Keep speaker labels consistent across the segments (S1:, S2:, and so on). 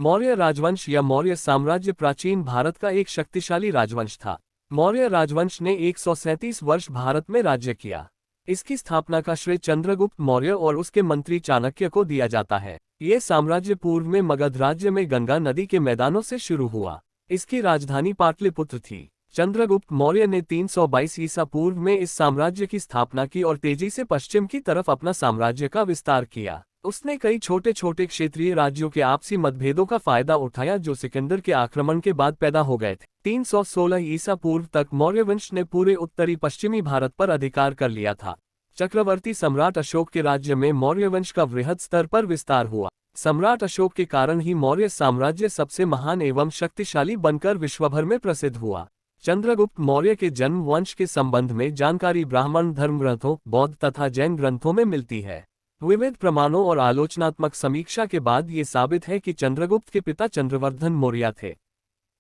S1: मौर्य राजवंश या मौर्य साम्राज्य प्राचीन भारत का एक शक्तिशाली राजवंश था। मौर्य राजवंश ने 137 वर्ष भारत में राज्य किया। इसकी स्थापना का श्रेय चंद्रगुप्त मौर्य और उसके मंत्री चाणक्य को दिया जाता है। ये साम्राज्य पूर्व में मगध राज्य में गंगा नदी के मैदानों से शुरू हुआ। इसकी राजधानी पाटलिपुत्र थी। चंद्रगुप्त मौर्य ने 322 ईसा पूर्व में इस साम्राज्य की स्थापना की और तेजी से पश्चिम की तरफ अपना साम्राज्य का विस्तार किया। उसने कई छोटे छोटे क्षेत्रीय राज्यों के आपसी मतभेदों का फायदा उठाया जो सिकंदर के आक्रमण के बाद पैदा हो गए थे। 316 ईसा पूर्व तक मौर्य वंश ने पूरे उत्तरी पश्चिमी भारत पर अधिकार कर लिया था। चक्रवर्ती सम्राट अशोक के राज्य में मौर्य वंश का वृहद स्तर पर विस्तार हुआ। सम्राट अशोक के कारण ही मौर्य साम्राज्य सबसे महान एवं शक्तिशाली बनकर विश्वभर में प्रसिद्ध हुआ। चंद्रगुप्त मौर्य के जन्म वंश के संबंध में जानकारी ब्राह्मण धर्म ग्रंथों, बौद्ध तथा जैन ग्रंथों में मिलती है। विविध प्रमाणों और आलोचनात्मक समीक्षा के बाद ये साबित है कि चंद्रगुप्त के पिता चंद्रवर्धन मौर्य थे।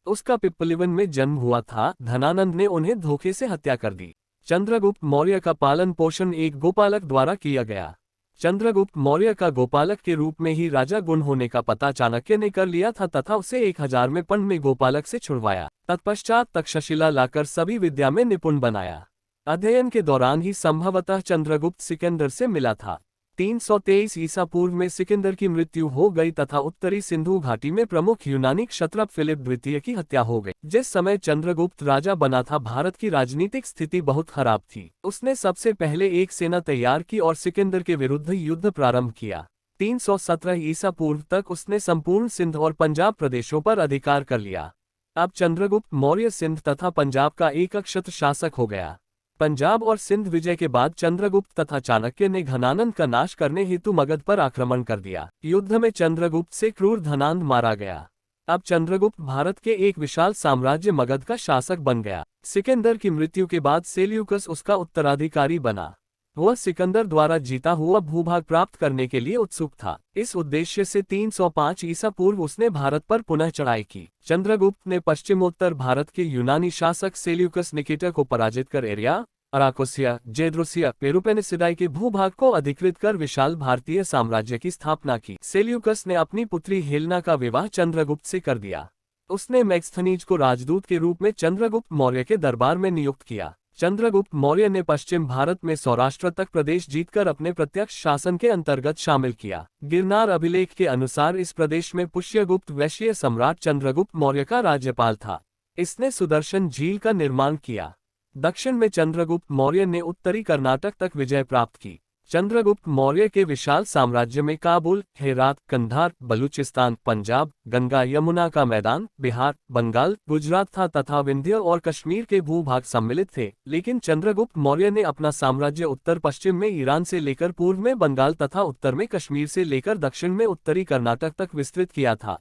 S1: उसका पिप्पलिवन में जन्म हुआ था। धनानंद ने उन्हें धोखे से हत्या कर दी। चंद्रगुप्त मौर्य का पालन पोषण एक गोपालक द्वारा किया गया। चंद्रगुप्त मौर्य का गोपालक के रूप में ही राजा गुण होने का पता चाणक्य ने कर लिया था तथा उसे 1000 में पण्ड में गोपालक से छुड़वाया। तत्पश्चात तक्षशिला लाकर सभी विद्या में निपुण बनाया। अध्ययन के दौरान ही संभवतः चंद्रगुप्त सिकंदर से मिला था। 323 ईसा पूर्व में सिकंदर की मृत्यु हो गई तथा उत्तरी सिंधु घाटी में प्रमुख यूनानी क्षत्रप फिलिप द्वितीय की हत्या हो गई। जिस समय चंद्रगुप्त राजा बना था भारत की राजनीतिक स्थिति बहुत खराब थी। उसने सबसे पहले एक सेना तैयार की और सिकंदर के विरुद्ध युद्ध प्रारंभ किया। 317 ईसा पूर्व तक उसने संपूर्ण सिंध और पंजाब प्रदेशों पर अधिकार कर लिया। अब चंद्रगुप्त मौर्य सिंध तथा पंजाब का एकछत्र शासक हो गया। पंजाब और सिंध विजय के बाद चंद्रगुप्त तथा चाणक्य ने घनानंद का नाश करने हेतु मगध पर आक्रमण कर दिया। युद्ध में चंद्रगुप्त से क्रूर धनानंद मारा गया। अब चंद्रगुप्त भारत के एक विशाल साम्राज्य मगध का शासक बन गया। सिकंदर की मृत्यु के बाद सेल्यूकस उसका उत्तराधिकारी बना। वह सिकंदर द्वारा जीता हुआ भूभाग प्राप्त करने के लिए उत्सुक था। इस उद्देश्य से 305 ईसा पूर्व उसने भारत पर पुनः चढ़ाई की। चंद्रगुप्त ने पश्चिमोत्तर भारत के यूनानी शासक सेल्यूकस निकेटर को पराजित कर एरिया, अराकोसिया, जेड्रोसिया, पेलोपोनेसिडाई के भूभाग को अधिकृत कर विशाल भारतीय साम्राज्य की स्थापना की। सेल्यूकस ने अपनी पुत्री हेलेना का विवाह चंद्रगुप्त से कर दिया। उसने मैक्स्थनीज को राजदूत के रूप में चंद्रगुप्त मौर्य के दरबार में नियुक्त किया। चंद्रगुप्त मौर्य ने पश्चिम भारत में सौराष्ट्र तक प्रदेश जीतकर अपने प्रत्यक्ष शासन के अंतर्गत शामिल किया। गिरनार अभिलेख के अनुसार इस प्रदेश में पुष्यगुप्त वैश्य सम्राट चंद्रगुप्त मौर्य का राज्यपाल था। इसने सुदर्शन झील का निर्माण किया। दक्षिण में चंद्रगुप्त मौर्य ने उत्तरी कर्नाटक तक विजय प्राप्त की। चंद्रगुप्त मौर्य के विशाल साम्राज्य में काबुल, हेरात, कंधार, बलूचिस्तान, पंजाब, गंगा यमुना का मैदान, बिहार, बंगाल, गुजरात था तथा विंध्य और कश्मीर के भूभाग सम्मिलित थे। लेकिन चंद्रगुप्त मौर्य ने अपना साम्राज्य उत्तर पश्चिम में ईरान से लेकर पूर्व में बंगाल तथा उत्तर में कश्मीर से लेकर दक्षिण में उत्तरी कर्नाटक तक विस्तृत किया था।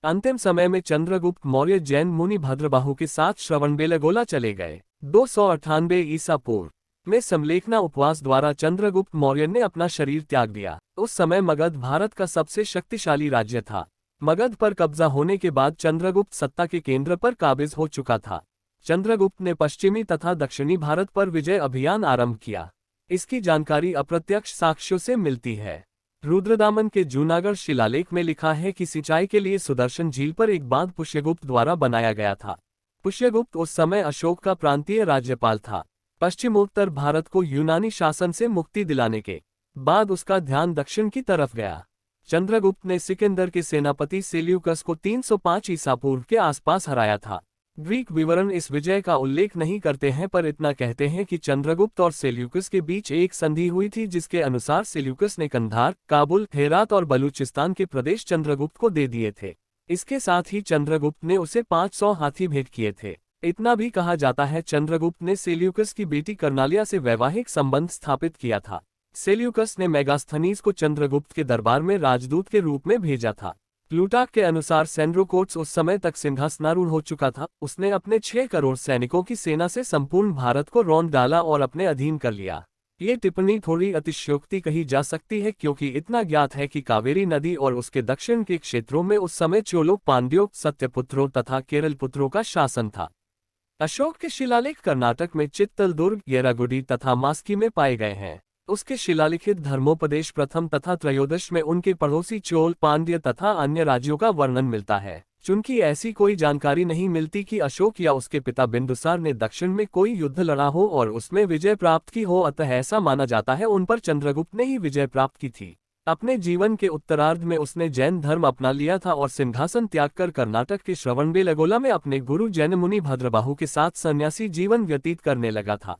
S1: अंतिम समय में चंद्रगुप्त मौर्य जैन मुनि भद्रबाहु के साथ श्रवणबेलगोला चले गए। 298 ईसा पूर्व में समलेखना उपवास द्वारा चंद्रगुप्त मौर्य ने अपना शरीर त्याग दिया। उस समय मगध भारत का सबसे शक्तिशाली राज्य था। मगध पर कब्जा होने के बाद चंद्रगुप्त सत्ता के केंद्र पर काबिज हो चुका था। चंद्रगुप्त ने पश्चिमी तथा दक्षिणी भारत पर विजय अभियान आरंभ किया। इसकी जानकारी अप्रत्यक्ष साक्ष्यों से मिलती है। रुद्रदामन के जूनागढ़ शिलालेख में लिखा है कि सिंचाई के लिए सुदर्शन झील पर एक बांध पुष्यगुप्त द्वारा बनाया गया था। पुष्यगुप्त उस समय अशोक का प्रांतीय राज्यपाल था। पश्चिमोत्तर भारत को यूनानी शासन से मुक्ति दिलाने के बाद उसका ध्यान दक्षिण की तरफ गया। चंद्रगुप्त ने सिकंदर के सेनापति सेल्यूकस को 305 ईसा पूर्व के आसपास हराया था। ग्रीक विवरण इस विजय का उल्लेख नहीं करते हैं पर इतना कहते हैं कि चंद्रगुप्त और सेल्यूकस के बीच एक संधि हुई थी जिसके अनुसार सेल्यूकस ने कंधार, काबुल, हेरात और बलूचिस्तान के प्रदेश चंद्रगुप्त को दे दिए थे। इसके साथ ही चंद्रगुप्त ने उसे 500 हाथी भेंट किए थे। इतना भी कहा जाता है चंद्रगुप्त ने सेल्यूकस की बेटी कर्नालिया से वैवाहिक संबंध स्थापित किया था। सेल्यूकस ने मेगास्थनीज को चंद्रगुप्त के दरबार में राजदूत के रूप में भेजा था। प्लूटार्क के अनुसार सेंड्रोकोट्स उस समय तक सिंहासनारूढ़ हो चुका था। उसने अपने 6 करोड़ सैनिकों की सेना से संपूर्ण भारत को रौंद डाला और अपने अधीन कर लिया। ये टिप्पणी थोड़ी अतिशयोक्ति कही जा सकती है क्योंकि इतना ज्ञात है कि कावेरी नदी और उसके दक्षिण के क्षेत्रों में उस समय चोलों, पांड्यों, सत्यपुत्रों तथा केरल पुत्रों का शासन था। अशोक के शिलालेख कर्नाटक में चित्तल दुर्ग, येरागुडी तथा मास्की में पाए गए हैं। उसके शिलालिखित धर्मोपदेश प्रथम तथा त्रयोदश में उनके पड़ोसी चोल, पांड्य तथा अन्य राज्यों का वर्णन मिलता है। चूंकि ऐसी कोई जानकारी नहीं मिलती कि अशोक या उसके पिता बिंदुसार ने दक्षिण में कोई युद्ध लड़ा हो और उसमें विजय प्राप्त की हो, अतः ऐसा माना जाता है उन पर चंद्रगुप्त ने ही विजय प्राप्त की थी। अपने जीवन के उत्तरार्ध में उसने जैन धर्म अपना लिया था और सिंहासन त्याग कर कर्नाटक के श्रवणबेलगोला में अपने गुरु जैन मुनि भद्रबाहु के साथ सन्यासी जीवन व्यतीत करने लगा था।